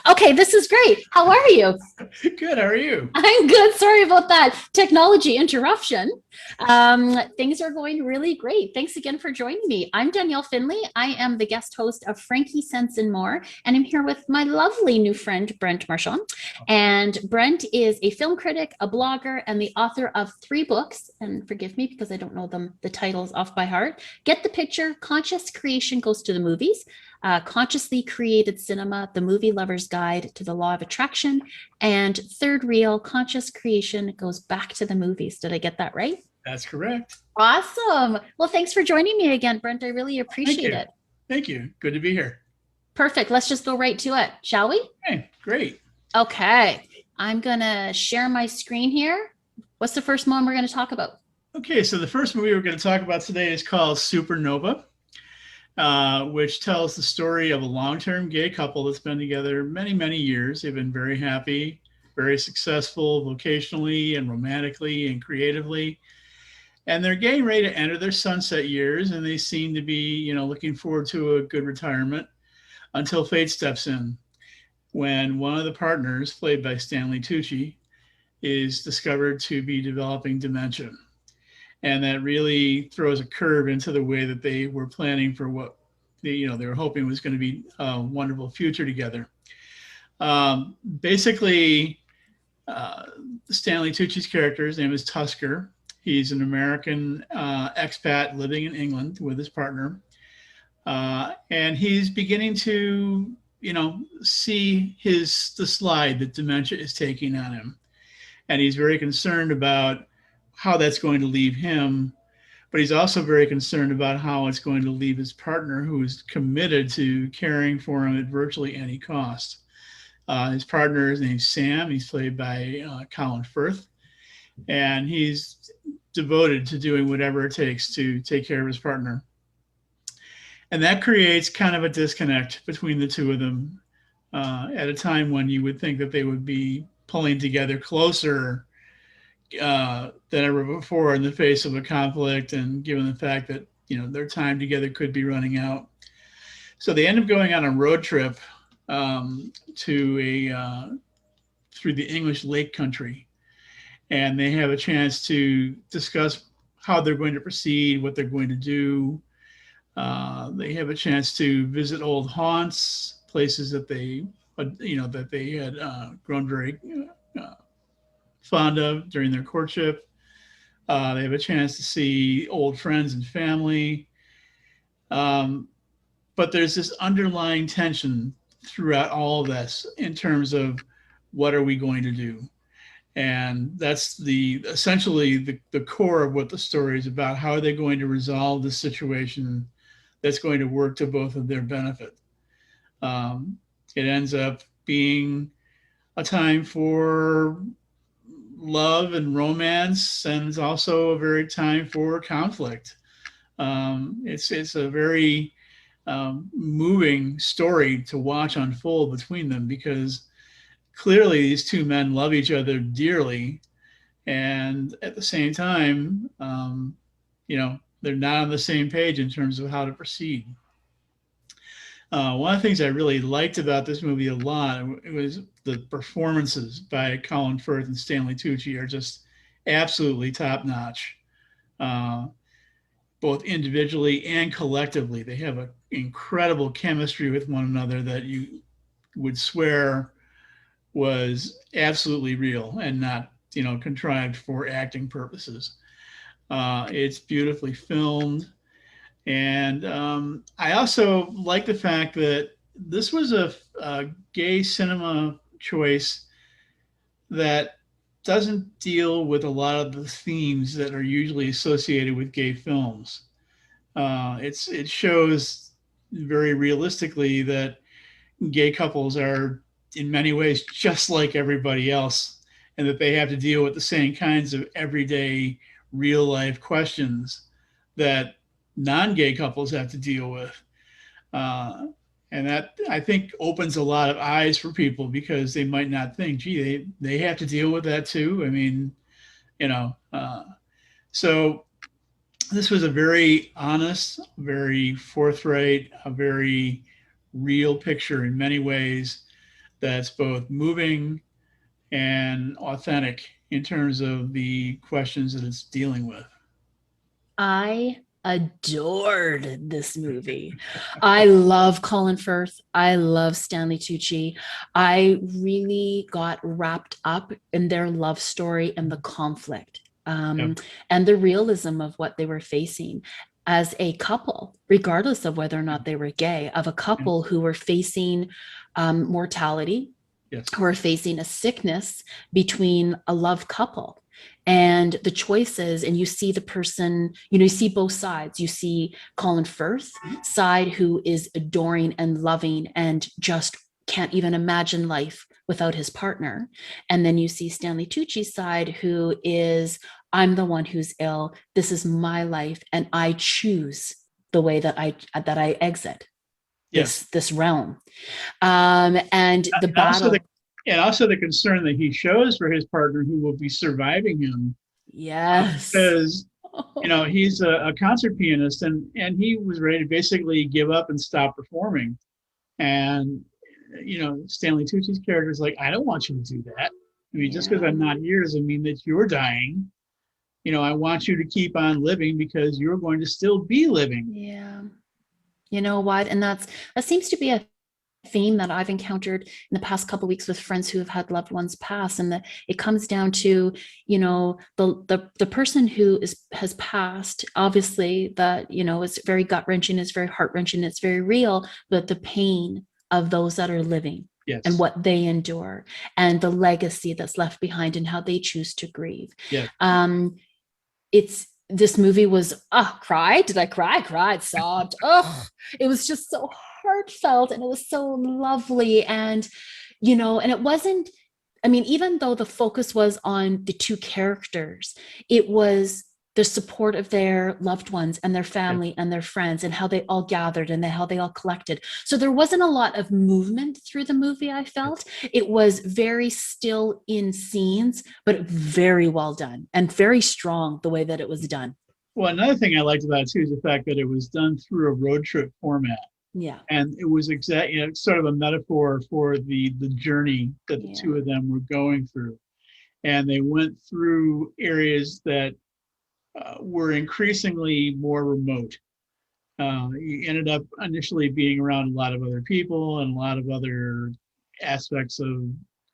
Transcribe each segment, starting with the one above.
Okay, this is great. How are you? Good. How are you? I'm good. Sorry about that technology interruption. Things are going really great. Thanks again for joining me. I'm Danielle Findlay. I am the guest host of FrankieSense and More, and I'm here with my lovely new friend, Brent Marchant. And Brent is a film critic, a blogger, and the author of 3 books. And forgive me because I don't know the titles off by heart. Get the Picture, Conscious Creation Goes to the Movies, Consciously Created Cinema, The Movie Lover's Guide to the Law of Attraction, and Third Reel, Conscious Creation Goes Back to the Movies. Did I get that right? That's correct. Awesome. Well, thanks for joining me again, Brent. I really appreciate it. Thank you. Good to be here. Perfect. Let's just go right to it, shall we? Okay, great. Okay. I'm going to share my screen here. What's the first one we're going to talk about? Okay, so the first movie we're going to talk about today is called Supernova, which tells the story of a long-term gay couple that's been together many, many years. They've been very happy, very successful vocationally and romantically and creatively. And they're getting ready to enter their sunset years, and they seem to be, looking forward to a good retirement until fate steps in, when one of the partners, played by Stanley Tucci, is discovered to be developing dementia. And that really throws a curve into the way that they were planning for what they were hoping was going to be a wonderful future together. Basically, Stanley Tucci's character, his name is Tusker. He's an American expat living in England with his partner. And he's beginning to, see the slide that dementia is taking on him. And he's very concerned about how that's going to leave him. But he's also very concerned about how it's going to leave his partner, who is committed to caring for him at virtually any cost. His partner is named Sam. He's played by Colin Firth. And he's devoted to doing whatever it takes to take care of his partner. And that creates kind of a disconnect between the two of them at a time when you would think that they would be pulling together closer than ever before in the face of a conflict, and given the fact that, their time together could be running out. So they end up going on a road trip through the English Lake Country. And they have a chance to discuss how they're going to proceed, what they're going to do. They have a chance to visit old haunts, places that they had grown very fond of during their courtship. They have a chance to see old friends and family. But there's this underlying tension throughout all of this in terms of what are we going to do? And that's essentially the core of what the story is about. How are they going to resolve the situation that's going to work to both of their benefit? It ends up being a time for love and romance, and it's also a very time for conflict. It's a very moving story to watch unfold between them, because clearly these two men love each other dearly, and at the same time, they're not on the same page in terms of how to proceed. One of the things I really liked about this movie a lot, it was the performances by Colin Firth and Stanley Tucci are just absolutely top-notch, both individually and collectively. They have an incredible chemistry with one another that you would swear was absolutely real and not, contrived for acting purposes. It's beautifully filmed. And I also like the fact that this was a gay cinema choice that doesn't deal with a lot of the themes that are usually associated with gay films. It shows very realistically that gay couples are in many ways just like everybody else, and that they have to deal with the same kinds of everyday real life questions that non-gay couples have to deal with. Uh, and that, I think, opens a lot of eyes for people, because they might not think, gee, they have to deal with that too. I mean, you know, so this was a very honest, very forthright, a very real picture in many ways, that's both moving and authentic in terms of the questions that it's dealing with. I adored this movie. I love Colin Firth. I love Stanley Tucci. I really got wrapped up in their love story and the conflict, Yep. and the realism of what they were facing as a couple, regardless of whether or not they were gay, of a couple who were facing mortality, Yes. who are facing a sickness between a love couple, and the choices. And you see the person, you see both sides. You see Colin Firth's side, who is adoring and loving and just can't even imagine life without his partner. And then you see Stanley Tucci's side, who is, I'm the one who's ill. This is my life, and I choose the way that I exit this realm. And the battle. Also the concern that he shows for his partner, who will be surviving him. Yes. Because, he's a concert pianist, and he was ready to basically give up and stop performing. And, Stanley Tucci's character is like, I don't want you to do that. I mean, just because I'm not here doesn't mean that you're dying. I want you to keep on living, because you're going to still be living. Yeah. You know what? And that seems to be a theme that I've encountered in the past couple of weeks with friends who have had loved ones pass, and that it comes down to, the person who has passed, obviously that, it's very gut wrenching, it's very heart wrenching, it's very real, but the pain of those that are living. Yes. And what they endure, and the legacy that's left behind, and how they choose to grieve. Yeah. This movie was, cried. Did I cry? I cried, sobbed. It was just so heartfelt, and it was so lovely. And, and it wasn't, even though the focus was on the two characters, it was the support of their loved ones and their family and their friends, and how they all gathered, and how they all collected. So there wasn't a lot of movement through the movie, I felt. It was very still in scenes, but very well done and very strong the way that it was done. Well, another thing I liked about it too is the fact that it was done through a road trip format. Yeah. And it was sort of a metaphor for the journey that the two of them were going through. And they went through areas that were increasingly more remote. You ended up initially being around a lot of other people and a lot of other aspects of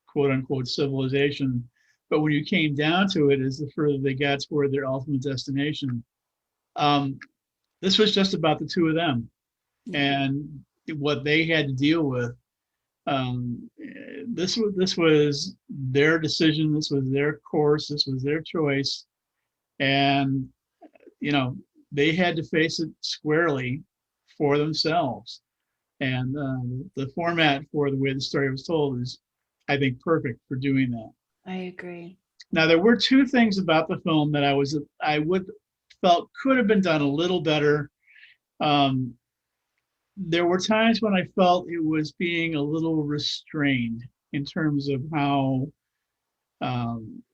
quote unquote civilization. But when you came down to it, as the further they got toward their ultimate destination, this was just about the two of them and what they had to deal with. This was their decision. This was their course. This was their choice. And, they had to face it squarely for themselves. And the format for the way the story was told is, I think, perfect for doing that. I agree. Now, there were two things about the film that I felt could have been done a little better. There were times when I felt it was being a little restrained in terms of how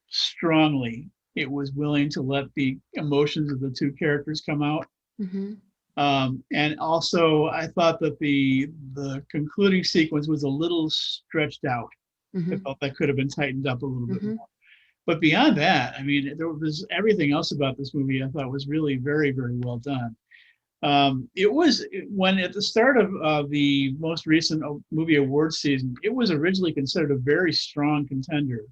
strongly it was willing to let the emotions of the two characters come out. Mm-hmm. And also, I thought that the concluding sequence was a little stretched out. Mm-hmm. I felt that could have been tightened up a little bit more. But beyond that, there was everything else about this movie I thought was really very, very well done. It was, when at the start of the most recent movie awards season, it was originally considered a very strong contender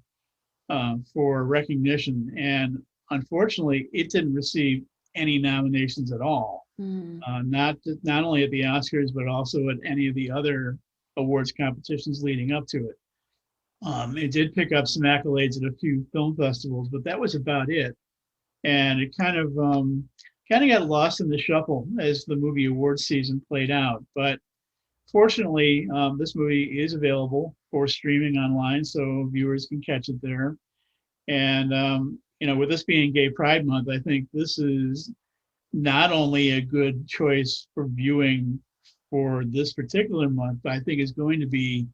for recognition, and unfortunately, it didn't receive any nominations at all. Not only at the Oscars, but also at any of the other awards competitions leading up to it. It did pick up some accolades at a few film festivals, but that was about it. And it kind of kind of got lost in the shuffle as the movie awards season played out. But fortunately, this movie is available for streaming online, so viewers can catch it there. And with this being Gay Pride Month, I think this is not only a good choice for viewing for this particular month, but I think it's going to be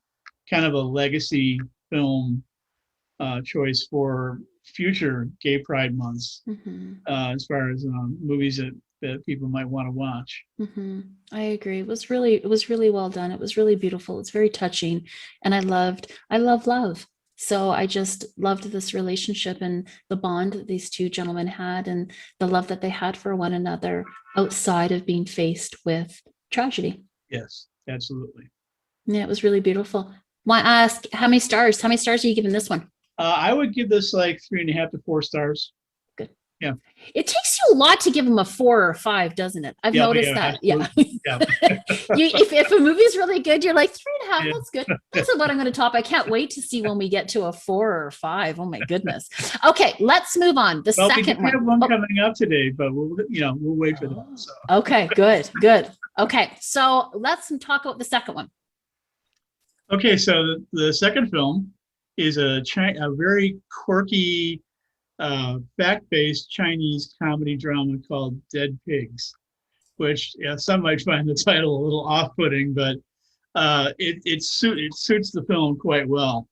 kind of a legacy film choice for future Gay Pride months, as far as movies that people might want to watch. I agree. It was really well done. It was really beautiful. It's very touching, and I love love. So I just loved this relationship and the bond that these two gentlemen had, and the love that they had for one another outside of being faced with tragedy. Yes, absolutely. Yeah, it was really beautiful. Want to ask how many stars? How many stars are you giving this one? I would give this like 3.5 to 4 stars. Good. Yeah. It takes you a lot to give them a 4 or 5, doesn't it? I've noticed that. Yeah. If a movie's really good, you're like 3.5. Yeah. That's good. That's what I'm going to top. I can't wait to see when we get to a 4 or 5. Oh my goodness. Okay, let's move on. The second one. We have one coming up today, but we'll wait for that. So. Okay, good. Okay, so let's talk about the second one. Okay, so the second film is a very quirky, fact-based Chinese comedy drama called Dead Pigs, which some might find the title a little off-putting, but it suits the film quite well.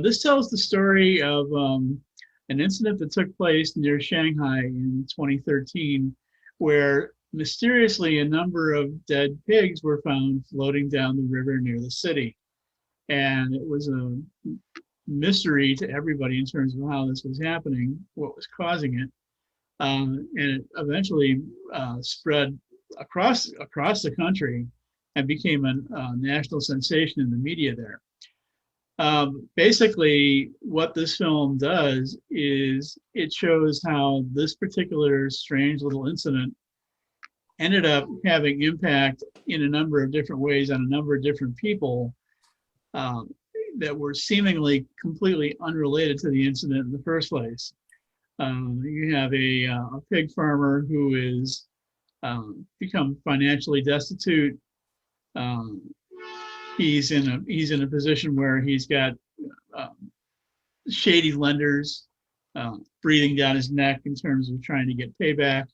This tells the story of an incident that took place near Shanghai in 2013, where mysteriously a number of dead pigs were found floating down the river near the city. And it was a mystery to everybody in terms of how this was happening, what was causing it. And it eventually spread across the country and became a national sensation in the media there. Basically, what this film does is it shows how this particular strange little incident ended up having impact in a number of different ways on a number of different people that were seemingly completely unrelated to the incident in the first place. You have a pig farmer who is become financially destitute. He's in a position where he's got shady lenders breathing down his neck in terms of trying to get payback.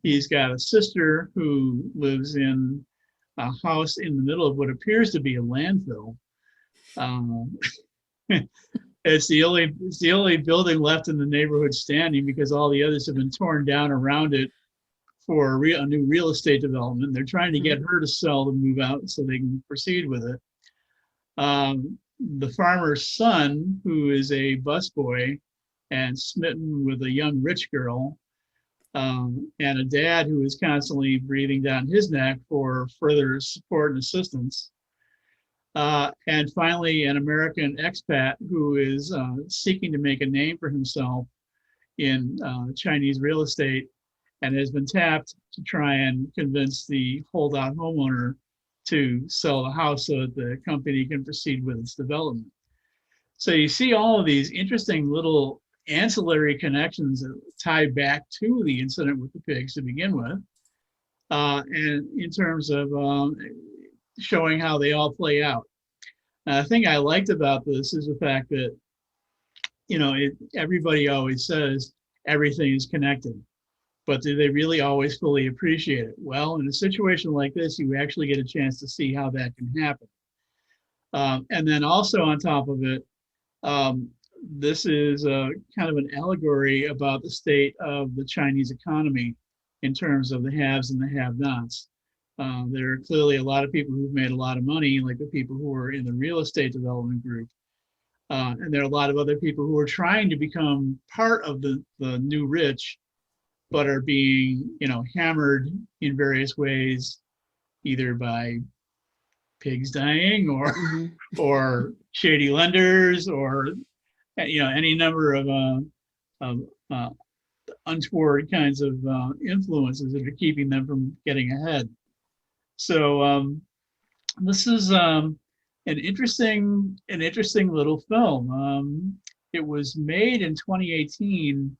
He's got a sister who lives in a house in the middle of what appears to be a landfill. It's the only building left in the neighborhood standing because all the others have been torn down around it for a new real estate development. They're trying to get her to sell to move out so they can proceed with it. The farmer's son, who is a busboy and smitten with a young rich girl, and a dad who is constantly breathing down his neck for further support and assistance. And finally, an American expat who is seeking to make a name for himself in Chinese real estate and has been tapped to try and convince the holdout homeowner to sell the house so that the company can proceed with its development. So you see all of these interesting little ancillary connections that tie back to the incident with the pigs to begin with, and in terms of showing how they all play out. The thing I liked about this is the fact that, everybody always says everything is connected, but do they really always fully appreciate it? Well, in a situation like this, you actually get a chance to see how that can happen. And then also on top of it, this is a kind of an allegory about the state of the Chinese economy in terms of the haves and the have-nots. There are clearly a lot of people who've made a lot of money, like the people who are in the real estate development group. And there are a lot of other people who are trying to become part of the new rich, but are being, hammered in various ways, either by pigs dying or shady lenders or any number of untoward kinds of influences that are keeping them from getting ahead. So this is an interesting little film. It was made in 2018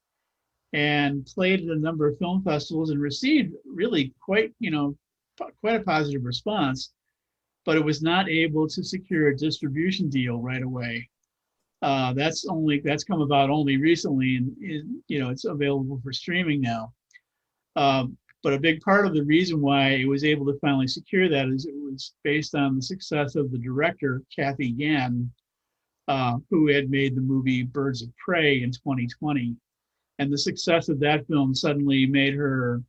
and played at a number of film festivals and received really quite a positive response, but it was not able to secure a distribution deal right away. That's come about only recently, and it's available for streaming now. But a big part of the reason why it was able to finally secure that is it was based on the success of the director, Kathy Yan, who had made the movie Birds of Prey in 2020. And the success of that film suddenly made her,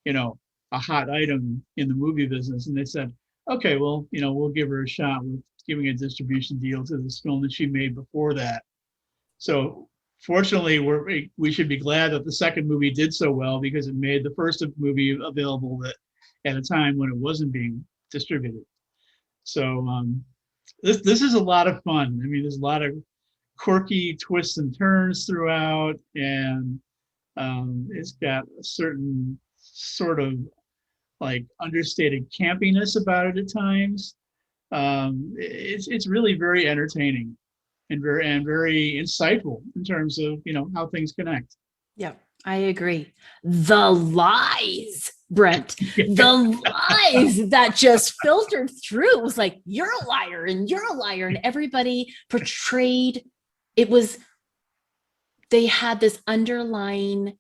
a hot item in the movie business. And they said, okay, well, we'll give her a shot with giving a distribution deal to this film that she made before that. So fortunately, we should be glad that the second movie did so well, because it made the first movie available at a time when it wasn't being distributed. So this is a lot of fun. I mean, there's a lot of quirky twists and turns throughout, and it's got a certain sort of like understated campiness about it at times. It's really very entertaining and very insightful in terms of how things connect. Yeah, I agree. The lies, Brent, the lies that just filtered through. It was like, you're a liar and you're a liar. And everybody portrayed, they had this underlying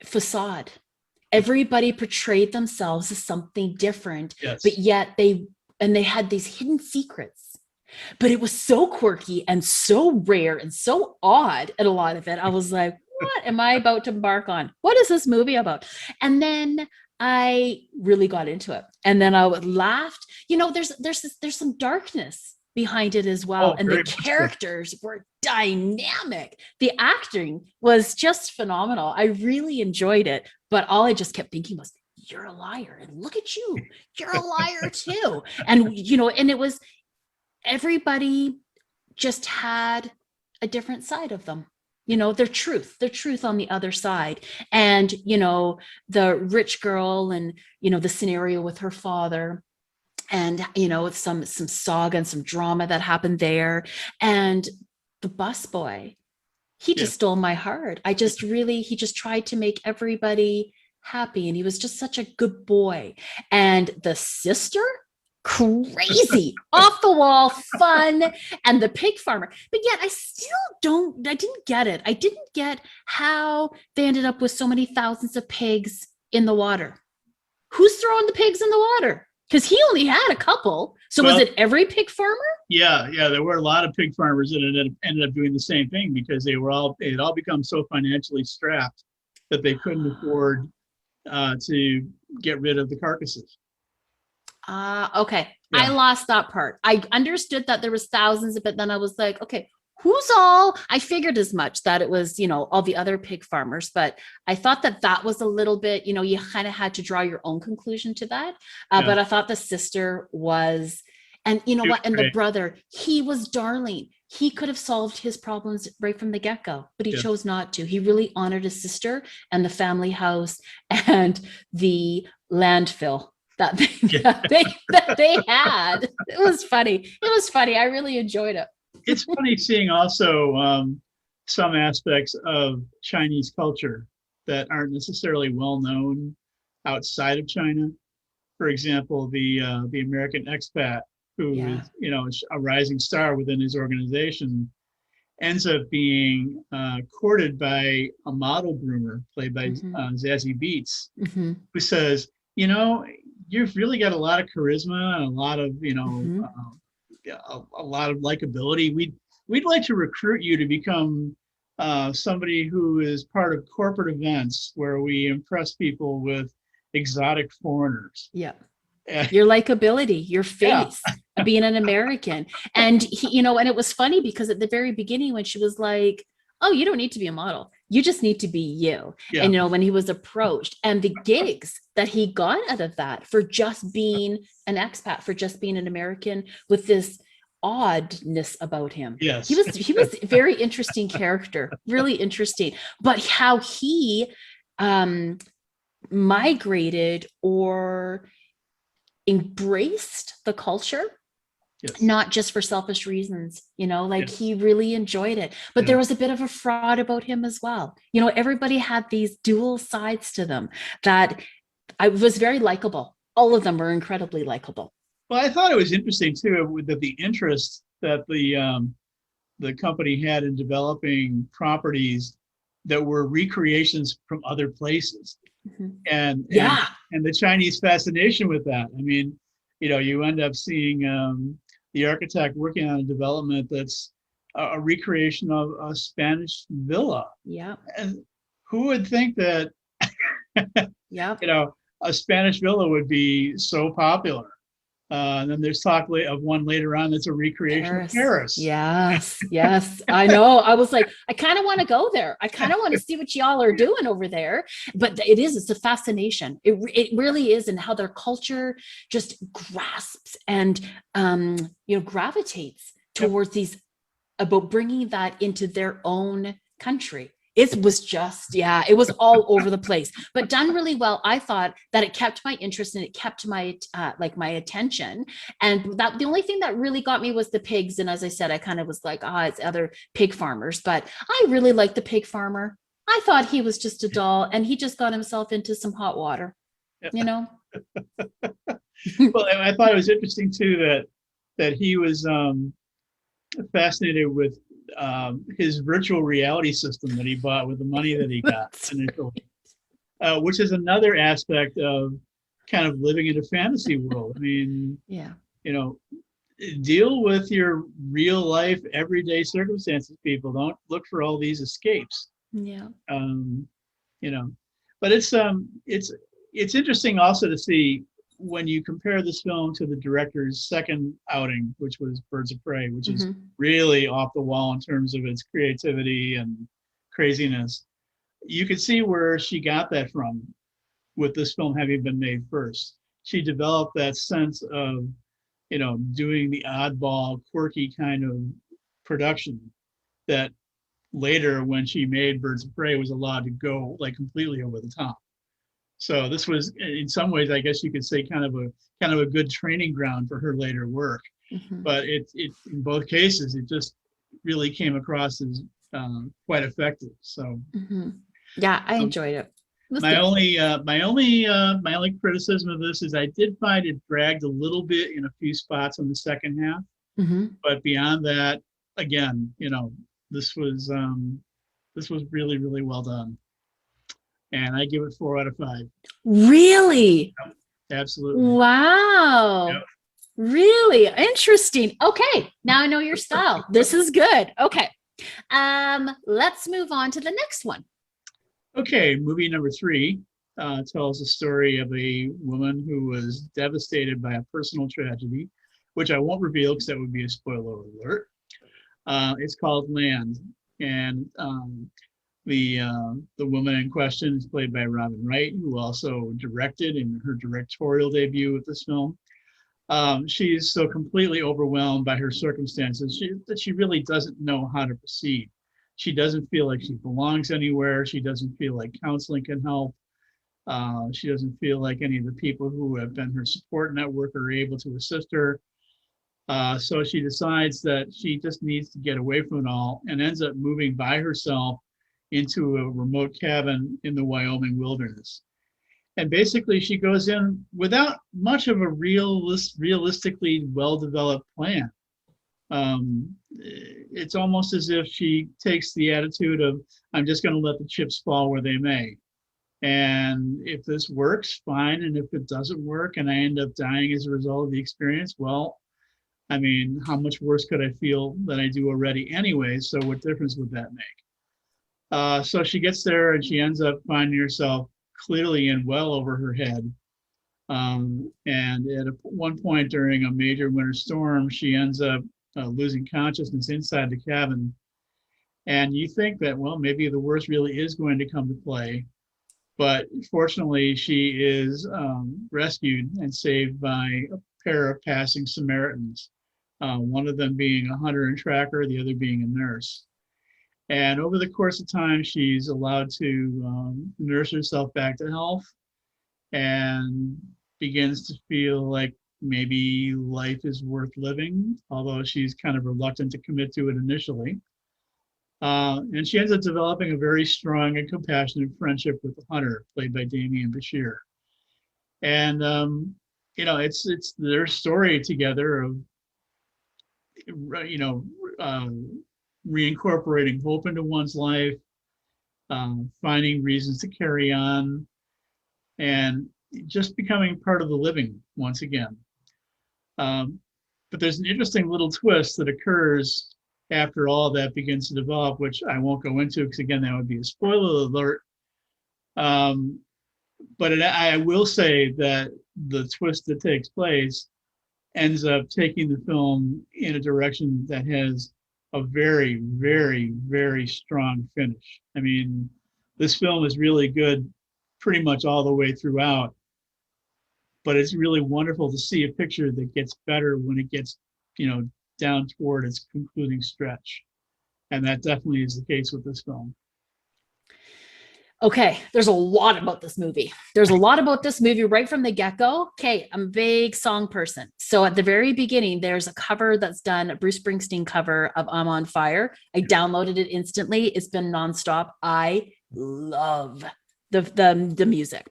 facade. Everybody portrayed themselves as something different, Yes. But yet they had these hidden secrets. But it was so quirky and so rare and so odd at a lot of it. I was like, what am I about to embark on? What is this movie about? And then I really got into it. And then I laughed. There's some darkness behind it as well. And the characters were dynamic. The acting was just phenomenal. I really enjoyed it. But all I just kept thinking was, you're a liar. And look at you. You're a liar too. And, and it was, everybody just had a different side of them, their truth on the other side. And, the rich girl and, the scenario with her father, and, some saga and some drama that happened there. And the busboy, he just stole my heart. He just tried to make everybody happy. And he was just such a good boy. And the sister, crazy, off the wall, fun, and the pig farmer. But yet I didn't get it. I didn't get how they ended up with so many thousands of pigs in the water. Who's throwing the pigs in the water? Because he only had a couple. So was it every pig farmer? Yeah. There were a lot of pig farmers that ended up doing the same thing, because they had all become so financially strapped that they couldn't afford to get rid of the carcasses. Okay. Yeah. I lost that part. I understood that there was thousands, but then I was like, okay, I figured as much, that it was, all the other pig farmers, but I thought that was a little bit, you kind of had to draw your own conclusion to that. But I thought the sister was, and what? And the brother, he was darling. He could have solved his problems right from the get-go, but he chose not to. He really honored his sister and the family house and the landfill that they had. It was funny. I really enjoyed it. It's funny seeing also some aspects of Chinese culture that aren't necessarily well known outside of China. For example, the American expat who is a rising star within his organization ends up being courted by a model groomer played by Zazie Beetz, who says, you've really got a lot of charisma and a lot of, a lot of likability. We'd like to recruit you to become somebody who is part of corporate events where we impress people with exotic foreigners. Yeah. Your likability, your face, being an American. And he, and it was funny because at the very beginning when she was like, oh, you don't need to be a model. You just need to be you. Yeah. And, when he was approached and the gigs that he got out of that for just being an expat, for just being an American with this oddness about him. Yes. He was a very interesting character, really interesting. But how he migrated or embraced the culture Yes. not just for selfish reasons, like Yes. he really enjoyed it. But Yeah. there was a bit of a fraud about him as well. Everybody had these dual sides to them that I was very likable. All of them were incredibly likable. Well, I thought it was interesting too that the interest that the company had in developing properties that were recreations from other places, Mm-hmm. and Yeah. and the Chinese fascination with that. I mean, you end up seeing the architect working on a development that's a recreation of a Spanish villa. Yeah. And who would think that Yeah. a Spanish villa would be so popular? And then there's talk of one later on that's a recreation of Paris. Yes, yes. I know. I was like, I kind of want to go there. I kind of want to see what y'all are doing over there. But it's a fascination. It really is, and how their culture just grasps and gravitates towards these, about bringing that into their own country. It was just, it was all over the place, but done really well. I thought that it kept my interest and it kept my my attention. And that the only thing that really got me was the pigs. And as I said, I kind of was like, it's other pig farmers, but I really liked the pig farmer. I thought he was just a doll, and he just got himself into some hot water, Well, I thought it was interesting too that he was fascinated with his virtual reality system that he bought with the money that he got initially, which is another aspect of kind of living in a fantasy world. I mean, deal with your real life, everyday circumstances, people. Don't look for all these escapes. Yeah. But it's interesting also to see when you compare this film to the director's second outing, which was Birds of Prey, which is really off the wall in terms of its creativity and craziness. You can see where she got that from with this film having been made first. She developed that sense of, doing the oddball, quirky kind of production that later, when she made Birds of Prey, was allowed to go like completely over the top. So this was, in some ways, I guess you could say, kind of a good training ground for her later work. But it in both cases, it just really came across as quite effective. So yeah, I enjoyed it. My only criticism of this is I did find it dragged a little bit in a few spots on the second half. But beyond that, again, this was really, really well done. And I give it 4 out of 5. Really? Yep, absolutely. Wow. Yep. Really interesting. Okay, now I know your style. This is good. Okay. Let's move on to the next one. Okay, movie number 3 tells the story of a woman who was devastated by a personal tragedy, which I won't reveal because that would be a spoiler alert. It's called Land, and the woman in question is played by Robin Wright, who also directed in her directorial debut with this film. She's so completely overwhelmed by her circumstances that she really doesn't know how to proceed. She doesn't feel like she belongs anywhere. She doesn't feel like counseling can help. She doesn't feel like any of the people who have been her support network are able to assist her. So she decides that she just needs to get away from it all, and ends up moving by herself into a remote cabin in the Wyoming wilderness. And basically she goes in without much of a realistically well-developed plan. It's almost as if she takes the attitude of, I'm just going to let the chips fall where they may. And if this works, fine. And if it doesn't work and I end up dying as a result of the experience, well, I mean, how much worse could I feel than I do already anyway? So what difference would that make? So she gets there and she ends up finding herself clearly in well over her head. And at one point during a major winter storm, she ends up losing consciousness inside the cabin. And you think that, well, maybe the worst really is going to come to play. But fortunately, she is rescued and saved by a pair of passing Samaritans, one of them being a hunter and tracker, the other being a nurse. And over the course of time, she's allowed to nurse herself back to health and begins to feel like maybe life is worth living, although she's kind of reluctant to commit to it initially. And she ends up developing a very strong and compassionate friendship with the hunter, played by Damian Bashir. And it's their story together of reincorporating hope into one's life, finding reasons to carry on, and just becoming part of the living once again. But there's an interesting little twist that occurs after all that begins to develop, which I won't go into because, again, that would be a spoiler alert. But I will say that the twist that takes place ends up taking the film in a direction that has a very, very, very strong finish. I mean, this film is really good pretty much all the way throughout, but it's really wonderful to see a picture that gets better when it gets, down toward its concluding stretch. And that definitely is the case with this film. Okay, there's a lot about this movie. There's a lot about this movie right from the get-go. Okay, I'm a big song person. So at the very beginning, there's a cover that's done, a Bruce Springsteen cover of I'm on Fire. I downloaded it instantly. It's been nonstop. I love the music.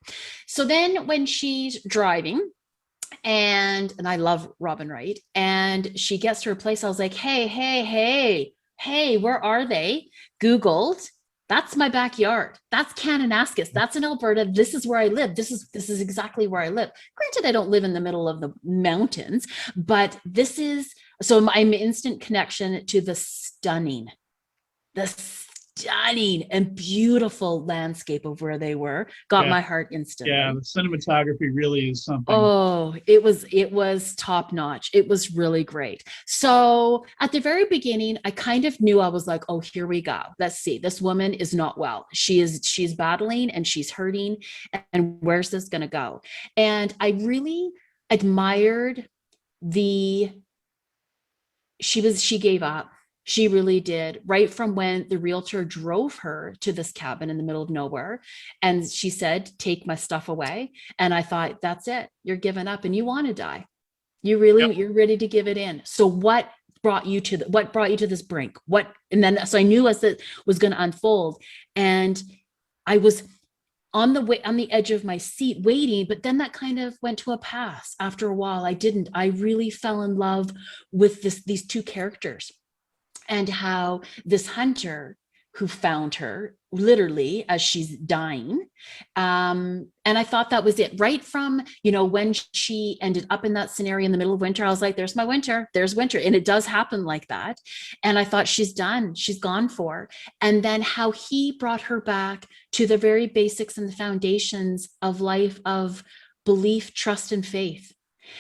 So then when she's driving, and I love Robin Wright, and she gets to her place, I was like, hey, where are they? Googled. That's my backyard. That's Kananaskis. That's in Alberta. This is where I live. This is exactly where I live. Granted, I don't live in the middle of the mountains, but so I'm instant connection to the stunning and beautiful landscape of where they were. Got my heart instantly. Yeah, the cinematography really is something. Oh, it was top notch. It was really great. So at the very beginning, I kind of knew, I was like, oh, here we go. Let's see. This woman is not well. She's battling and she's hurting. And where's this going to go? And I really admired she gave up. She really did, right from when the realtor drove her to this cabin in the middle of nowhere. And she said, take my stuff away. And I thought, that's it. You're giving up and you want to die. You're ready to give it in. So what brought you to this brink? So I knew as it was going to unfold, and I was on the edge of my seat waiting, but then that kind of went to a pass after a while. I really fell in love with these two characters. And how this hunter who found her literally as she's dying. And I thought that was it right from, when she ended up in that scenario in the middle of winter, I was like, there's my winter, there's winter. And it does happen like that. And I thought, she's done, she's gone for. And then how he brought her back to the very basics and the foundations of life, of belief, trust, and faith.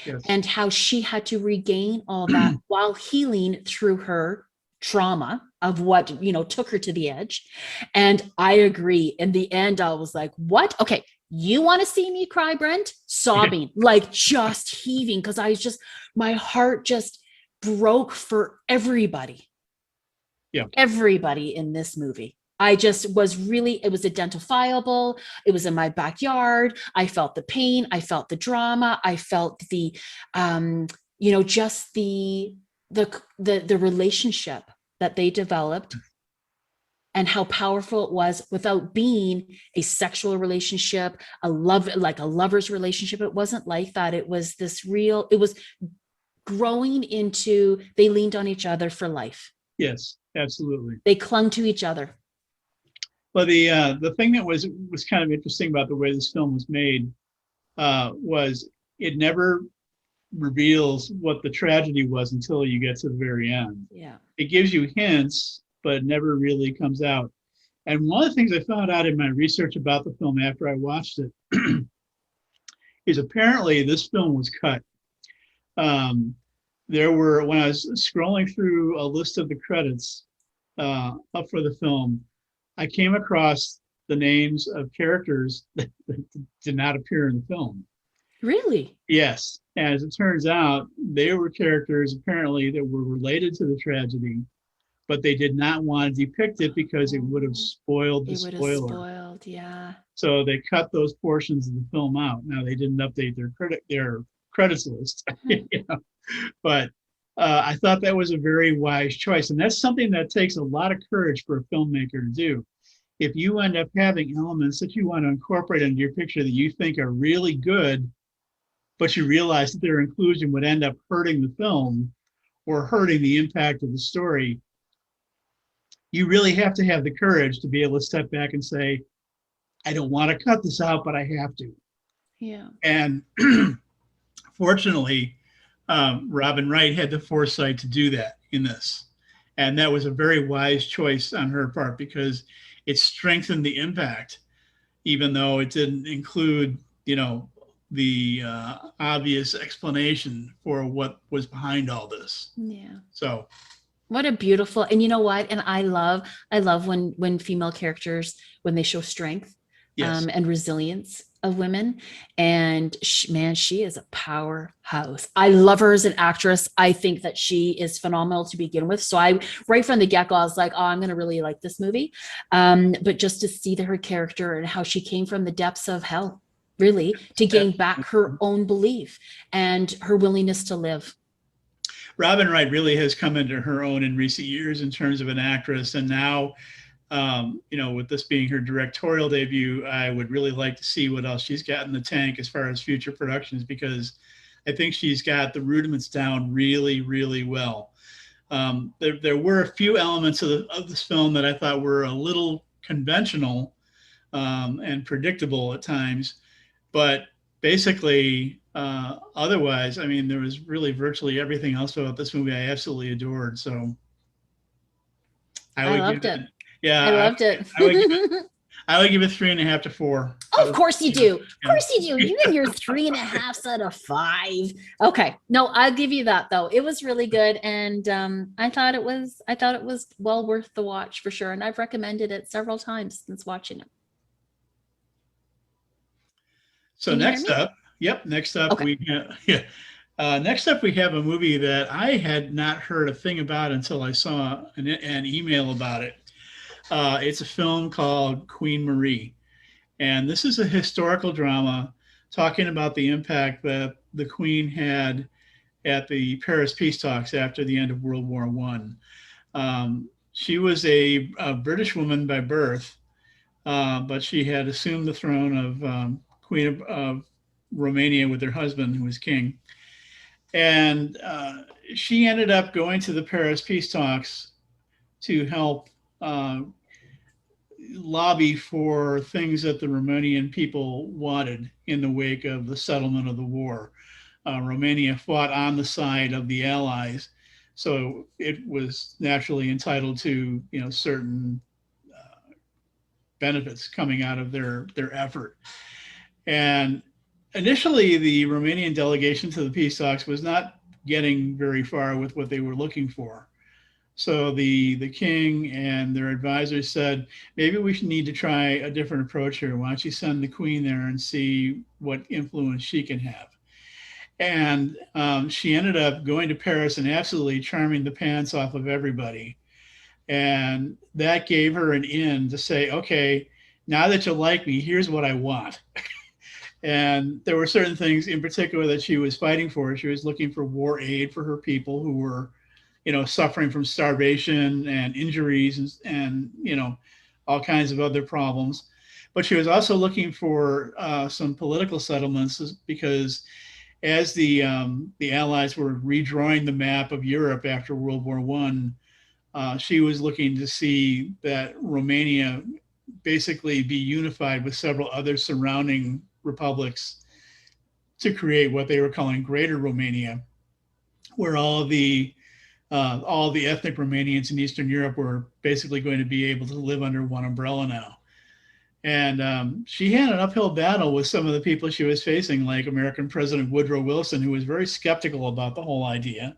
Yes. And how she had to regain all that while healing through her trauma of what took her to the edge. And I agree, in the end I was like, what? Okay, you want to see me cry, Brent? Sobbing, like just heaving, because my heart just broke for everybody. Everybody in this movie. I just was really, it was identifiable. It was in my backyard. I felt the pain, I felt the drama, I felt the just the relationship that they developed, and how powerful it was without being a sexual relationship, like a lover's relationship. It wasn't like that. It was it was growing into, they leaned on each other for life. Yes, absolutely. They clung to each other. Well, the thing that was kind of interesting about the way this film was made was it never reveals what the tragedy was until you get to the very end. Yeah. It gives you hints, but never really comes out. And one of the things I found out in my research about the film after I watched it is apparently this film was cut. When I was scrolling through a list of the credits up for the film, I came across the names of characters that did not appear in the film. Really? Yes. As it turns out, they were characters apparently that were related to the tragedy, but they did not want to depict it because it would have spoiled the spoiler. Yeah. So they cut those portions of the film out. Now, they didn't update their credits list. But I thought that was a very wise choice. And that's something that takes a lot of courage for a filmmaker to do. If you end up having elements that you want to incorporate into your picture that you think are really good, but you realize that their inclusion would end up hurting the film or hurting the impact of the story, you really have to have the courage to be able to step back and say, I don't want to cut this out, but I have to. Yeah. And fortunately, Robin Wright had the foresight to do that in this. And that was a very wise choice on her part because it strengthened the impact, even though it didn't include, the obvious explanation for what was behind all this. Yeah. So what a beautiful, and you know what? And I love when female characters, when they show strength, yes. And resilience of women. And she is a powerhouse. I love her as an actress. I think that she is phenomenal to begin with. So right from the get-go, I was like, oh, I'm going to really like this movie. But just to see her character and how she came from the depths of hell, really, to gain back her own belief and her willingness to live. Robin Wright really has come into her own in recent years in terms of an actress. And now, with this being her directorial debut, I would really like to see what else she's got in the tank as far as future productions, because I think she's got the rudiments down really, really well. There were a few elements of this film that I thought were a little conventional and predictable at times, but basically, otherwise, I mean, there was really virtually everything else about this movie I absolutely adored. So I loved it. Yeah, I loved it. I would give it 3.5 to 4. Oh, of course you do. Of course you do. You and your 3.5 out of 5. Okay. No, I'll give you that though. It was really good. And I thought it was well worth the watch for sure. And I've recommended it several times since watching it. So next up, okay. Next up we have a movie that I had not heard a thing about until I saw an email about it. It's a film called Queen Marie. And this is a historical drama talking about the impact that the Queen had at the Paris peace talks after the end of World War I. She was a British woman by birth, but she had assumed the throne of Queen of Romania with her husband, who was king. And she ended up going to the Paris peace talks to help lobby for things that the Romanian people wanted in the wake of the settlement of the war. Romania fought on the side of the Allies, so it was naturally entitled to certain benefits coming out of their effort. And initially, the Romanian delegation to the peace talks was not getting very far with what they were looking for. So the king and their advisors said, maybe we should need to try a different approach here. Why don't you send the queen there and see what influence she can have? And she ended up going to Paris and absolutely charming the pants off of everybody. And that gave her an in to say, okay, now that you like me, here's what I want. And there were certain things in particular that she was fighting for. She was looking for war aid for her people who were, suffering from starvation and injuries and all kinds of other problems. But she was also looking for some political settlements, because as the Allies were redrawing the map of Europe after World War I, she was looking to see that Romania basically be unified with several other surrounding republics to create what they were calling Greater Romania, where all the ethnic Romanians in Eastern Europe were basically going to be able to live under one umbrella now. And she had an uphill battle with some of the people she was facing, like American President Woodrow Wilson, who was very skeptical about the whole idea.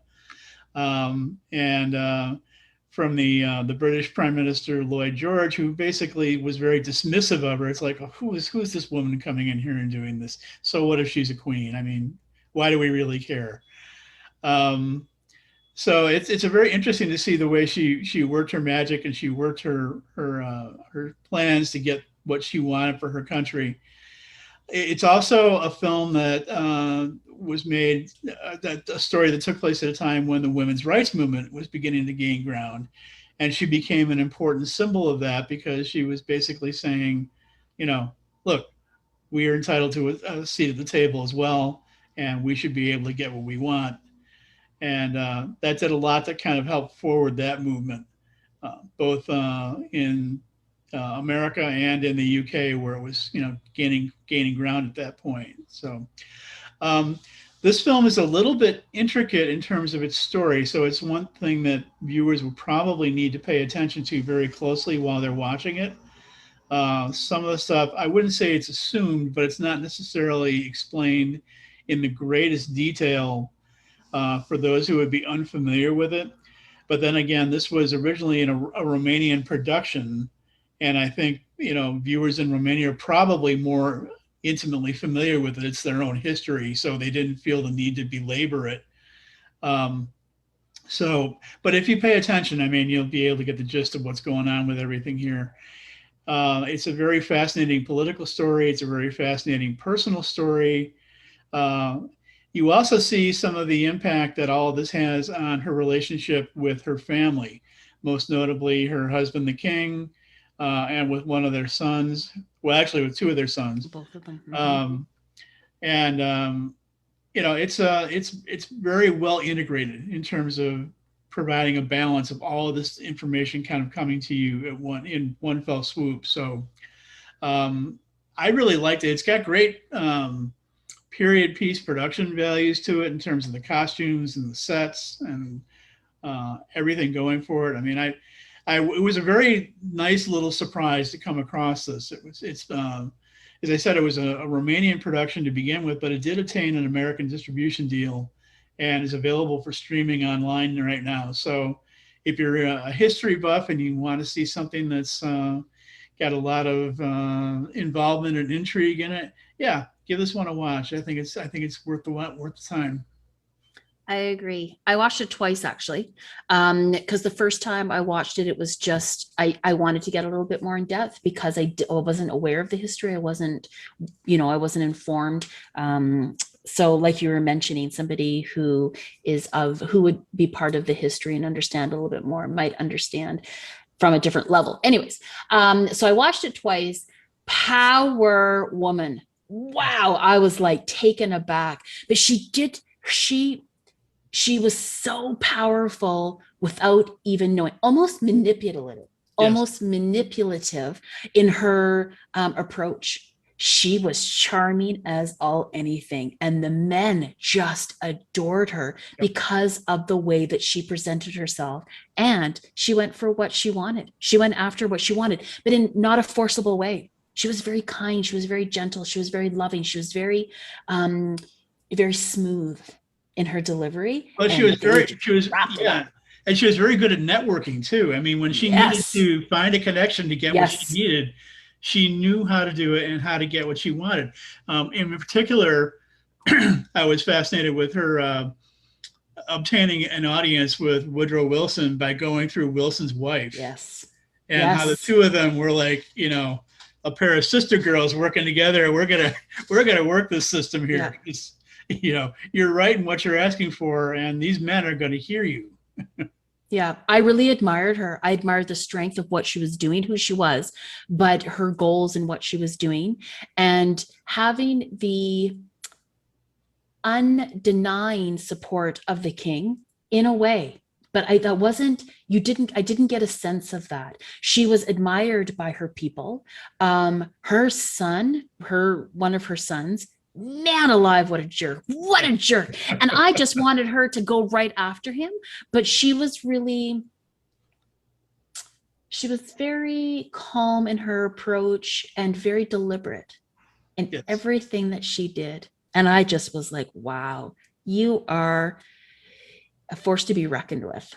From the British Prime Minister Lloyd George, who basically was very dismissive of her. It's like, oh, who is this woman coming in here and doing this? So what if she's a queen? I mean, why do we really care? So it's a very interesting to see the way she worked her magic, and she worked her plans to get what she wanted for her country. It's also a film that was made, a story that took place at a time when the women's rights movement was beginning to gain ground. And she became an important symbol of that because she was basically saying, you know, look, we are entitled to a seat at the table as well, and we should be able to get what we want. And that did a lot to kind of help forward that movement, both in America and in the UK, where it was, gaining ground at that point. So um, this film is a little bit intricate in terms of its story. So it's one thing that viewers will probably need to pay attention to very closely while they're watching it. Some of the stuff, I wouldn't say it's assumed, but it's not necessarily explained in the greatest detail for those who would be unfamiliar with it. But then again, this was originally in a Romanian production. And I think, viewers in Romania are probably more intimately familiar with it. It's their own history. So they didn't feel the need to belabor it. But if you pay attention, I mean, you'll be able to get the gist of what's going on with everything here. It's a very fascinating political story. It's a very fascinating personal story. You also see some of the impact that all of this has on her relationship with her family, most notably her husband, the king, and with one of their sons. Well, actually, with two of their sons. Both of them. It's very well integrated in terms of providing a balance of all of this information kind of coming to you in one fell swoop. So I really liked it. It's got great period piece production values to it in terms of the costumes and the sets and everything going for it. I mean, it was a very nice little surprise to come across this. As I said, it was a Romanian production to begin with, but it did attain an American distribution deal and is available for streaming online right now. So if you're a history buff and you want to see something that's got a lot of involvement and intrigue in it, yeah, give this one a watch. I think it's worth the time. I agree. I watched it twice actually, because the first time I watched it, it was just I wanted to get a little bit more in depth because I wasn't aware of the history. I wasn't informed. So, like you were mentioning, somebody who would be part of the history and understand a little bit more might understand from a different level. Anyways, so I watched it twice. Power woman. Wow, I was like taken aback, but she was so powerful without even knowing, almost manipulative in her approach. She was charming as all anything. And the men just adored her because of the way that she presented herself. And she went for what she wanted. She went after what she wanted, but in not a forcible way. She was very kind. She was very gentle. She was very loving. She was very, very smooth in her delivery. But she was very good at networking too. I mean, when she needed to find a connection to get what she needed, she knew how to do it and how to get what she wanted. In particular, I was fascinated with her obtaining an audience with Woodrow Wilson by going through Wilson's wife. Yes. And how the two of them were like, a pair of sister girls working together. We're gonna work this system here. Yeah. You're right in what you're asking for, and these men are going to hear you. Yeah, I really admired her. I admired the strength of what she was doing, who she was, but her goals and what she was doing, and having the undenying support of the king in a way. But I didn't get a sense of that. She was admired by her people. Her son, one of her sons, man alive, what a jerk. And I just wanted her to go right after him, but she was very calm in her approach and very deliberate in everything that she did. And I just was like, wow, you are a force to be reckoned with,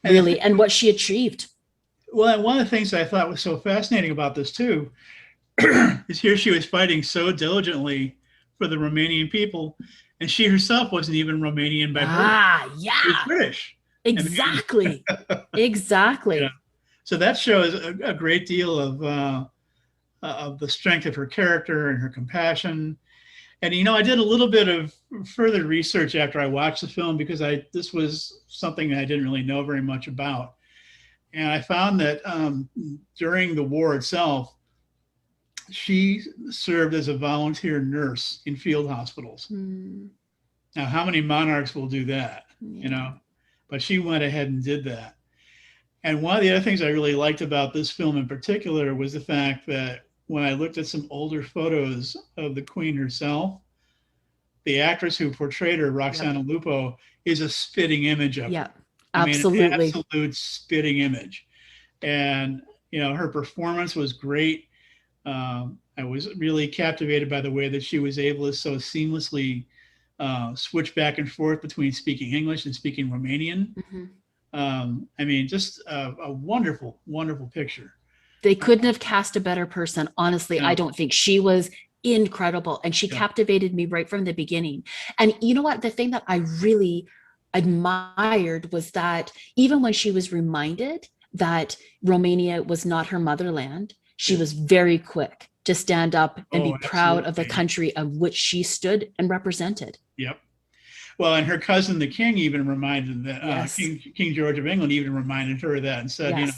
really, and what she achieved. Well, and one of the things that I thought was so fascinating about this too is here she was fighting so diligently for the Romanian people, and she herself wasn't even Romanian by birth. Yeah, she was British. Exactly. Exactly. So that shows a great deal of of the strength of her character and her compassion. And, you know, I did a little bit of further research after I watched the film because this was something I didn't really know very much about. And I found that during the war itself, she served as a volunteer nurse in field hospitals. Mm. Now, how many monarchs will do that? Yeah. You know, but she went ahead and did that. And one of the other things I really liked about this film in particular was the fact that when I looked at some older photos of the Queen herself, the actress who portrayed her, Roxana Lupo, is a spitting image of her. Absolutely. I mean, an absolute spitting image. And, you know, her performance was great. I was really captivated by the way that she was able to so seamlessly switch back and forth between speaking English and speaking Romanian. I mean, just a wonderful, wonderful picture. They couldn't have cast a better person. Honestly, I don't think. She was incredible, and she captivated me right from the beginning. And you know what? The thing that I really admired was that even when she was reminded that Romania was not her motherland, she was very quick to stand up and be proud of the country of which she stood and represented. Yep. Well, and her cousin, the king, even reminded that King George of England even reminded her of that and said, you know,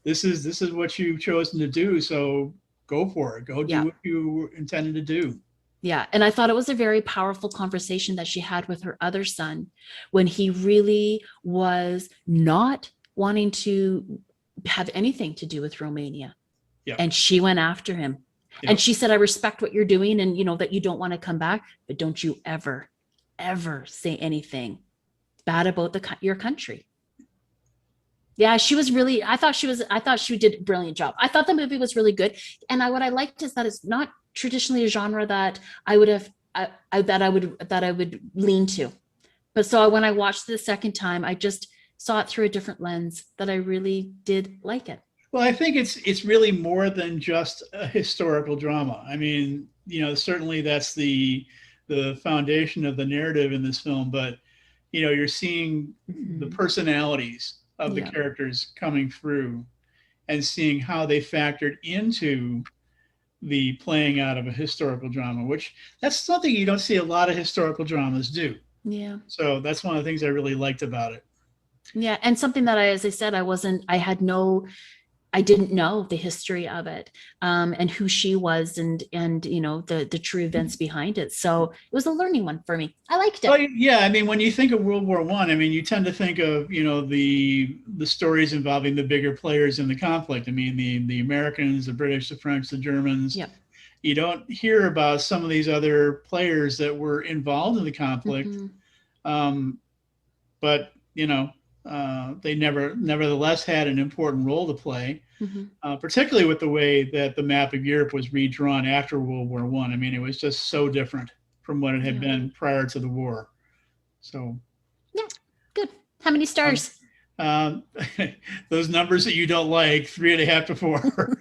this is what you've chosen to do. So go for it. Go do what you intended to do. Yeah. And I thought it was a very powerful conversation that she had with her other son when he really was not wanting to have anything to do with Romania. Yep. And she went after him. Yep. And she said, I respect what you're doing and, you know, that you don't want to come back, but don't you ever say anything bad about your country. Yeah, she was really, I thought she did a brilliant job. I thought the movie was really good. And what I liked is that it's not traditionally a genre that I would lean to. But so when I watched it the second time, I just saw it through a different lens that I really did like it. Well, I think it's really more than just a historical drama. I mean, you know, certainly that's the foundation of the narrative in this film, but you know, you're seeing the personalities of the characters coming through and seeing how they factored into the playing out of a historical drama, which that's something you don't see a lot of historical dramas do. Yeah. So that's one of the things I really liked about it. Yeah. And something that as I said, I didn't know the history of it and who she was and you know, the true events behind it. So it was a learning one for me. I liked it. Well, yeah. I mean, when you think of World War I mean, you tend to think of, you know, the stories involving the bigger players in the conflict. I mean, the Americans, the British, the French, the Germans. Yep. You don't hear about some of these other players that were involved in the conflict. But, you know, they nevertheless had an important role to play, particularly with the way that the map of Europe was redrawn after World War I. I mean, it was just so different from what it had been prior to the war. So, yeah, good. How many stars? Those numbers that you don't like, 3.5 to 4.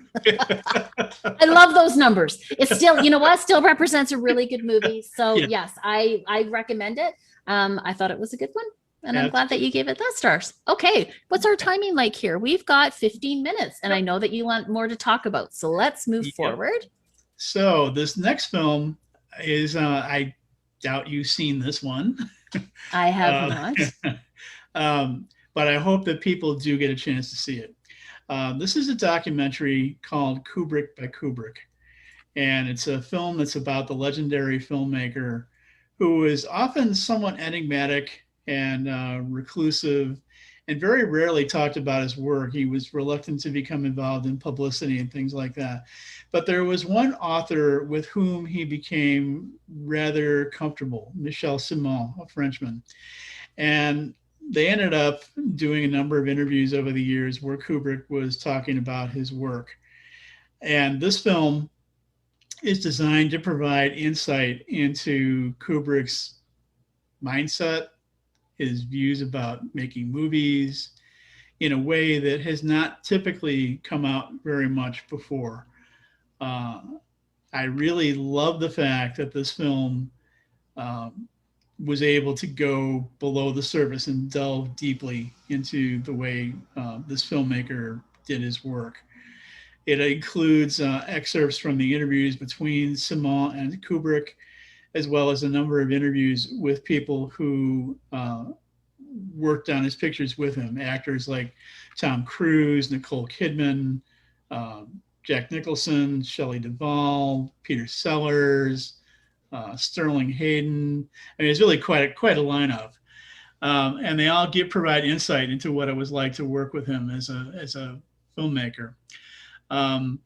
I love those numbers. It's still, you know what, still represents a really good movie. So yes, I recommend it. I thought it was a good one. And I'm glad that you gave it that stars. Okay, what's our timing like here? We've got 15 minutes, and I know that you want more to talk about. So let's move forward. So this next film is, I doubt you've seen this one. I have not. But I hope that people do get a chance to see it. This is a documentary called Kubrick by Kubrick. And it's a film that's about the legendary filmmaker who is often somewhat enigmatic and reclusive and very rarely talked about his work. He was reluctant to become involved in publicity and things like that. But there was one author with whom he became rather comfortable, Michel Simon, a Frenchman. And they ended up doing a number of interviews over the years where Kubrick was talking about his work. And this film is designed to provide insight into Kubrick's mindset, his views about making movies in a way that has not typically come out very much before. I really love the fact that this film was able to go below the surface and delve deeply into the way this filmmaker did his work. It includes excerpts from the interviews between Simon and Kubrick, as well as a number of interviews with people who worked on his pictures with him. Actors like Tom Cruise, Nicole Kidman, Jack Nicholson, Shelley Duvall, Peter Sellers, Sterling Hayden. I mean, it's really quite a lineup. And they all provide insight into what it was like to work with him as a filmmaker. Now,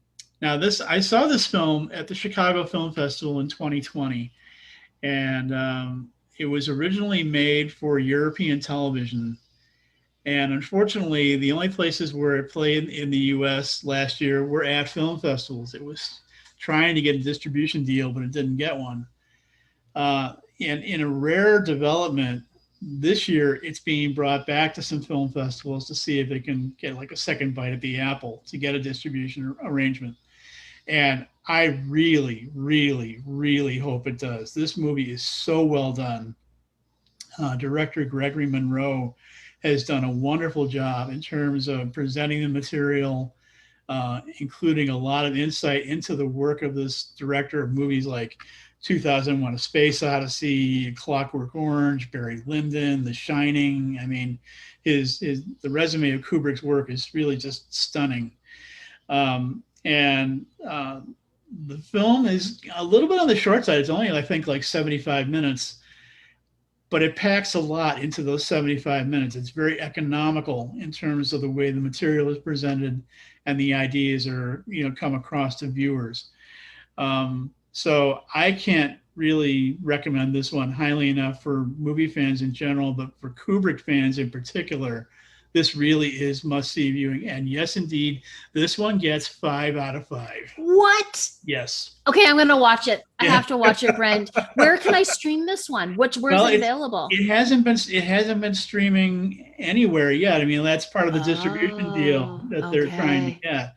I saw this film at the Chicago Film Festival in 2020, and it was originally made for European television. And unfortunately, the only places where it played in the US last year were at film festivals. It was trying to get a distribution deal, but it didn't get one. And in a rare development, this year it's being brought back to some film festivals to see if they can get like a second bite at the apple to get a distribution arrangement. And I really, really, really hope it does. This movie is so well done. Director Gregory Monroe has done a wonderful job in terms of presenting the material, including a lot of insight into the work of this director of movies like 2001: A Space Odyssey, Clockwork Orange, Barry Lyndon, The Shining. I mean, the resume of Kubrick's work is really just stunning. And the film is a little bit on the short side. It's only, I think, like 75 minutes, but it packs a lot into those 75 minutes. It's very economical in terms of the way the material is presented and the ideas are, come across to viewers. So I can't really recommend this one highly enough for movie fans in general, but for Kubrick fans in particular, this really is must-see viewing. And yes, indeed, this one gets 5 out of 5. What? Yes. Okay, I'm going to watch it. I have to watch it, Brent. Where can I stream this one? Where is it available? It hasn't been streaming anywhere yet. I mean, that's part of the distribution deal that they're trying to get.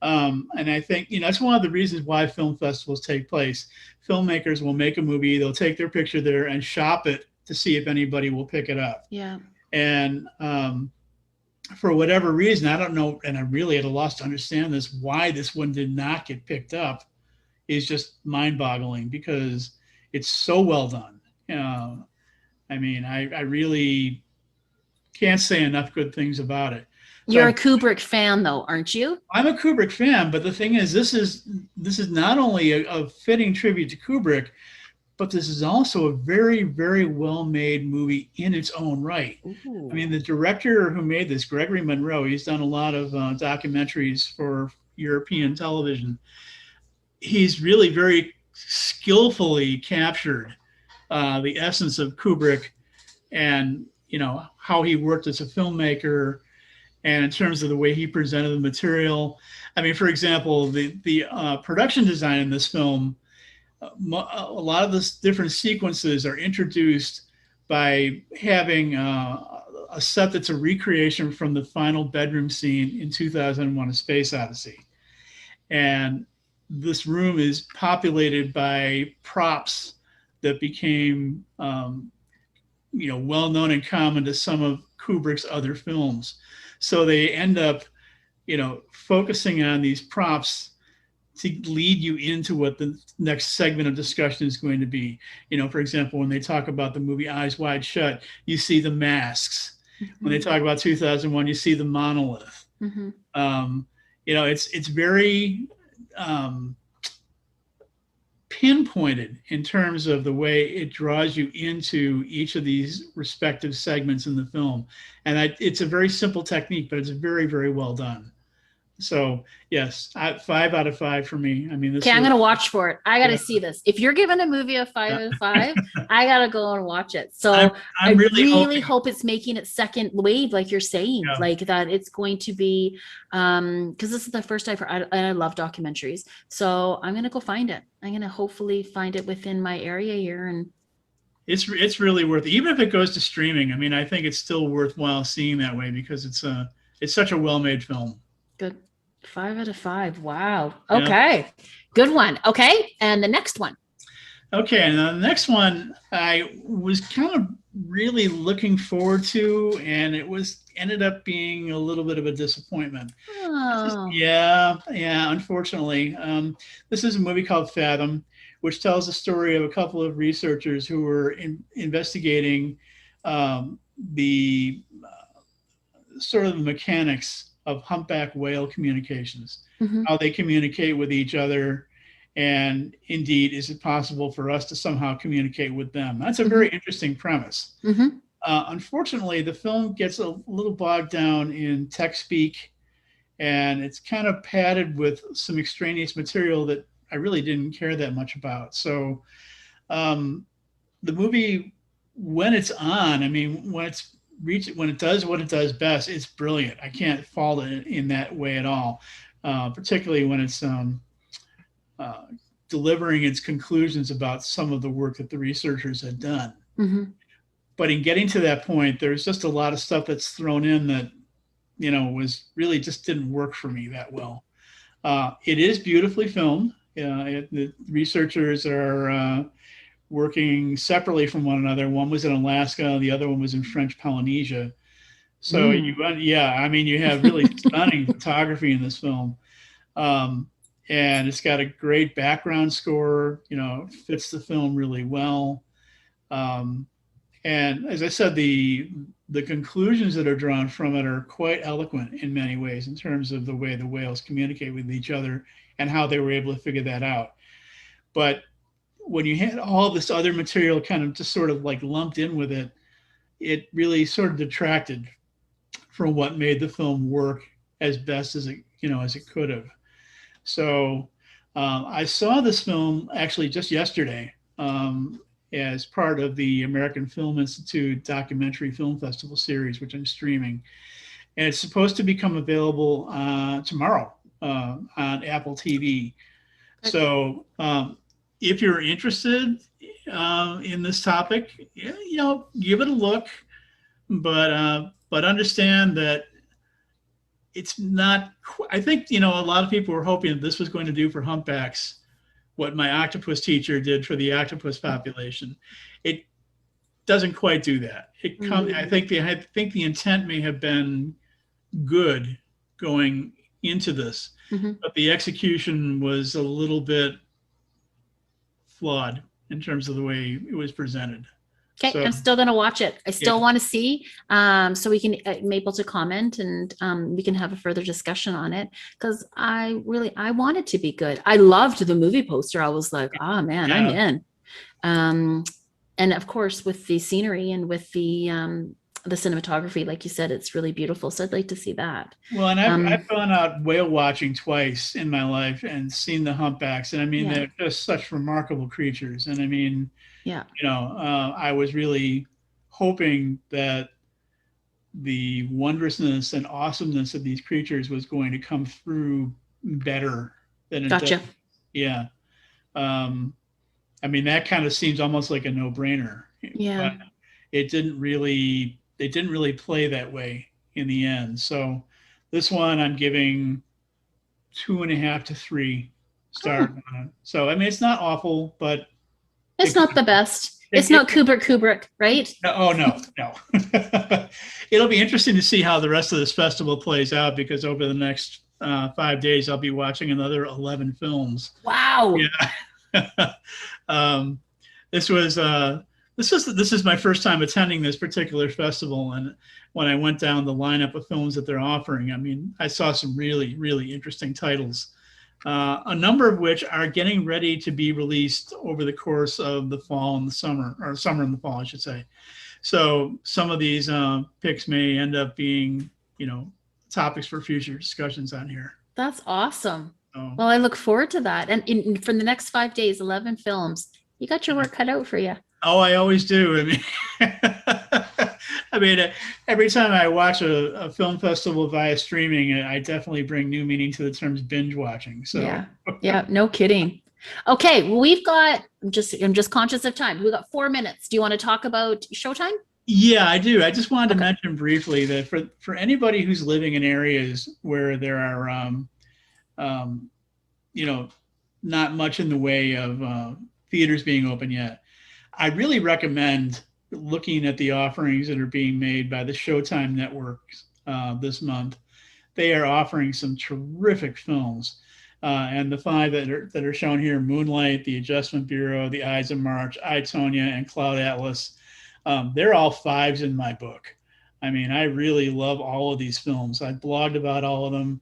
And I think, that's one of the reasons why film festivals take place. Filmmakers will make a movie, they'll take their picture there and shop it to see if anybody will pick it up. Yeah. And for whatever reason, I don't know, and I'm really at a loss to understand this, why this one did not get picked up is just mind-boggling because it's so well done. I mean, I really can't say enough good things about it. You're a Kubrick fan, though, aren't you? I'm a Kubrick fan, but the thing is, this is not only a fitting tribute to Kubrick, but this is also a very, very well-made movie in its own right. Ooh. I mean, the director who made this, Gregory Monroe, he's done a lot of documentaries for European television. He's really very skillfully captured the essence of Kubrick and, how he worked as a filmmaker, and in terms of the way he presented the material. I mean, for example, the production design in this film, a lot of the different sequences are introduced by having a set that's a recreation from the final bedroom scene in 2001: A Space Odyssey. And this room is populated by props that became, well-known and common to some of Kubrick's other films. So they end up, focusing on these props to lead you into what the next segment of discussion is going to be. For example, when they talk about the movie Eyes Wide Shut, you see the masks. Mm-hmm. When they talk about 2001, you see the monolith. Mm-hmm. It's very pinpointed in terms of the way it draws you into each of these respective segments in the film. And it's a very simple technique, but it's very, very well done. So yes, 5 out of 5 for me. I mean, I'm going to watch for it. I got to see this. If you're giving a movie a 5 out of 5, I got to go and watch it. So I really hope it's making its second wave, like you're saying, like that it's going to be, because this is the first I've heard, and I love documentaries. So I'm going to go find it. I'm going to hopefully find it within my area here. And it's really worth it. Even if it goes to streaming, I mean, I think it's still worthwhile seeing that way because it's such a well-made film. Good. 5 out of 5. Wow. Okay. Yeah. Good one. Okay. And the next one. Okay, and the next one I was kind of really looking forward to, and it was ended up being a little bit of a disappointment. Oh. Yeah, unfortunately. This is a movie called Fathom, which tells the story of a couple of researchers who were investigating the sort of the mechanics of humpback whale communications, Hmm. how they communicate with each other, and indeed, is it possible for us to somehow communicate with them? That's a very Hmm. interesting premise. Hmm. Unfortunately, the film gets a little bogged down in tech speak, and it's kind of padded with some extraneous material that I really didn't care that much about. So um, the movie, when it's on, I mean, when it does what it does best, it's brilliant. I can't fault it in that way at all. Particularly when it's uh, delivering its conclusions about some of the work that the researchers had done. Hmm. But in getting to that point, there's just a lot of stuff that's thrown in that, was really just didn't work for me that well. It is beautifully filmed. The researchers are working separately from one another. One was in Alaska, the other one was in French Polynesia. So Mm. yeah, I mean, you have really stunning photography in this film. Um, and it's got a great background score, fits the film really well. Um, and as I said, the conclusions that are drawn from it are quite eloquent in many ways in terms of the way the whales communicate with each other and how they were able to figure that out. But when you had all this other material kind of just sort of like lumped in with it, it really sort of detracted from what made the film work as best as it could have. So I saw this film actually just yesterday as part of the American Film Institute Documentary Film Festival series, which I'm streaming. And it's supposed to become available tomorrow on Apple TV. So if you're interested in this topic, give it a look, but understand that it's not. I think a lot of people were hoping that this was going to do for humpbacks what my octopus teacher did for the octopus population. It doesn't quite do that. I Mm. think the intent may have been good going into this, Hmm. but the execution was a little bit flawed in terms of the way it was presented. Okay, So I'm still gonna watch it. I yeah, still want to see, so we can I'm able to comment and we can have a further discussion on it because I want it to be good. I loved the movie poster. I was like, oh man, I'm yeah. in. Um, and of course, with the scenery and with the cinematography, like you said, it's really beautiful. So I'd like to see that. Well, and I've Um, gone out whale watching twice in my life and seen the humpbacks, and I mean yeah, they're just such remarkable creatures. And I mean, yeah, I was really hoping that the wondrousness and awesomeness of these creatures was going to come through better than it does. gotcha. Yeah. Um, I mean, that kind of seems almost like a no-brainer, Yeah. but it didn't really play that way in the end. So this one I'm giving 2.5 to 3 stars Oh, on it. So I mean, it's not awful, but it's it, not the best. it, It's it not Kubrick, right? oh no. It'll be interesting to see how the rest of this festival plays out because over the next 5 days I'll be watching another 11 films. Wow. Yeah. um, this was this is my first time attending this particular festival, and when I went down the lineup of films that they're offering, I mean, I saw some really really interesting titles, a number of which are getting ready to be released over the course of the fall and the summer, or summer and the fall, I should say. So some of these picks may end up being, topics for future discussions on here. That's awesome. So, Well, I look forward to that. And for the next 5 days, 11 films, you got your work cut out for you. oh, I always do. I mean, I mean, every time I watch a film festival via streaming, I definitely bring new meaning to the terms binge watching. So, Yeah. Yeah. No kidding. Okay. Well, I'm just conscious of time. We've got 4 minutes. Do you want to talk about Showtime? yeah, I do. I just wanted to Okay. mention briefly that for anybody who's living in areas where there are, um, you know, not much in the way of theaters being open yet. I really recommend looking at the offerings that are being made by the Showtime networks this month. They are offering some terrific films. And the five that are shown here: Moonlight, The Adjustment Bureau, The Ides of March, I, Tonya, and Cloud Atlas. They're all fives in my book. I mean, I really love all of these films. I blogged about all of them.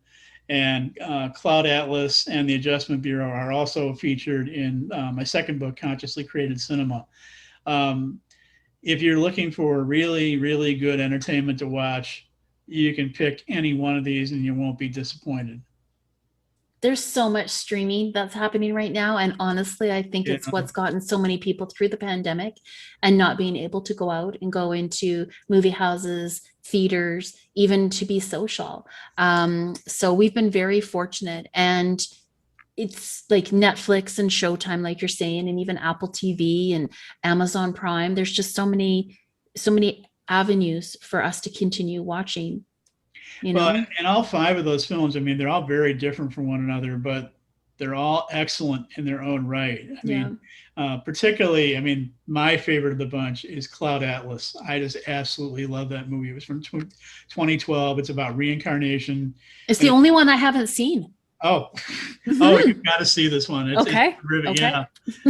And Cloud Atlas and The Adjustment Bureau are also featured in my second book, Consciously Created Cinema. If you're looking for really, really good entertainment to watch, you can pick any one of these and you won't be disappointed. There's so much streaming that's happening right now. And honestly, I think it's what's gotten so many people through the pandemic and not being able to go out and go into movie houses, theaters, even to be social. So we've been very fortunate. And it's like Netflix and Showtime, like you're saying, and even Apple TV and Amazon Prime. There's just so many avenues for us to continue watching. You know? Well, and all five of those films, I mean, they're all very different from one another, but they're all excellent in their own right. I mean, particularly, I mean, my favorite of the bunch is Cloud Atlas. I just absolutely love that movie. It was from 2012. It's about reincarnation. It's the only one I haven't seen. Oh, oh, you've got to see this one. It's terrific. Okay.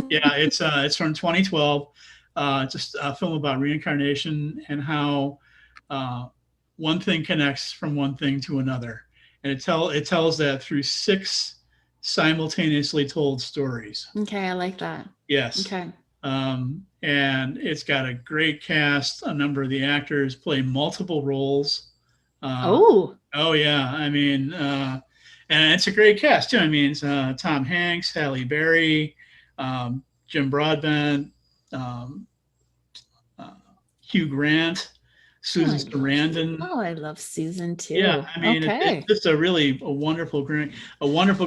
Yeah, it's from 2012. It's a film about reincarnation and how one thing connects from one thing to another, and it tells that through 6 simultaneously told stories. Okay, I like that. Yes. Okay. And it's got a great cast. A number of the actors play multiple roles. Oh yeah. I mean, and it's a great cast too. I mean, it's Tom Hanks, Halle Berry, Jim Broadbent, Hugh Grant, Susan Sarandon. Oh, I love Susan too. Yeah, I mean, it's just a wonderful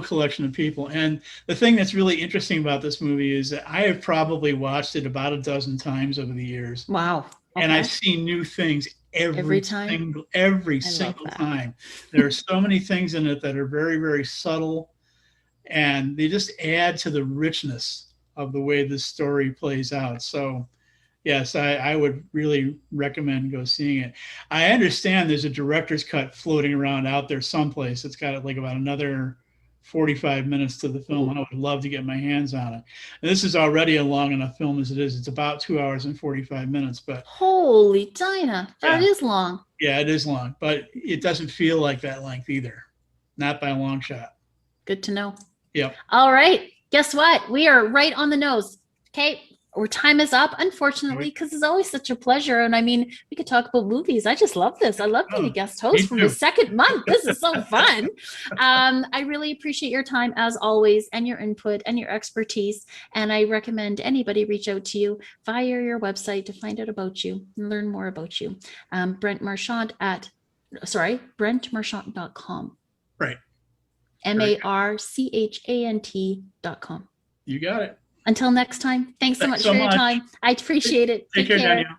collection of people. And the thing that's really interesting about this movie is that I have probably watched it about a dozen times over the years. Wow. Okay. And I've seen new things every single time. There are so many things in it that are very, very subtle, and they just add to the richness of the way this story plays out. So yes, I would really recommend go seeing it. I understand there's a director's cut floating around out there someplace. It's got like about another 45 minutes to the film. I would love to get my hands on it. And this is already a long enough film as it is. It's about 2 hours and 45 minutes. But holy Dinah, that is long. Yeah, it is long, but it doesn't feel like that length either. Not by a long shot. Good to know. Yep. All right. Guess what? We are right on the nose. Okay. Our time is up, unfortunately, because it's always such a pleasure. And I mean, we could talk about movies. I just love this. I love being a guest host for the second month. This is so fun. I really appreciate your time as always, and your input and your expertise. And I recommend anybody reach out to you via your website to find out about you and learn more about you. Brent Marchant BrentMarchant.com. Right. MARCHANT.com. You got it. Until next time, thanks so much for your time. I appreciate it. Take care, Danielle.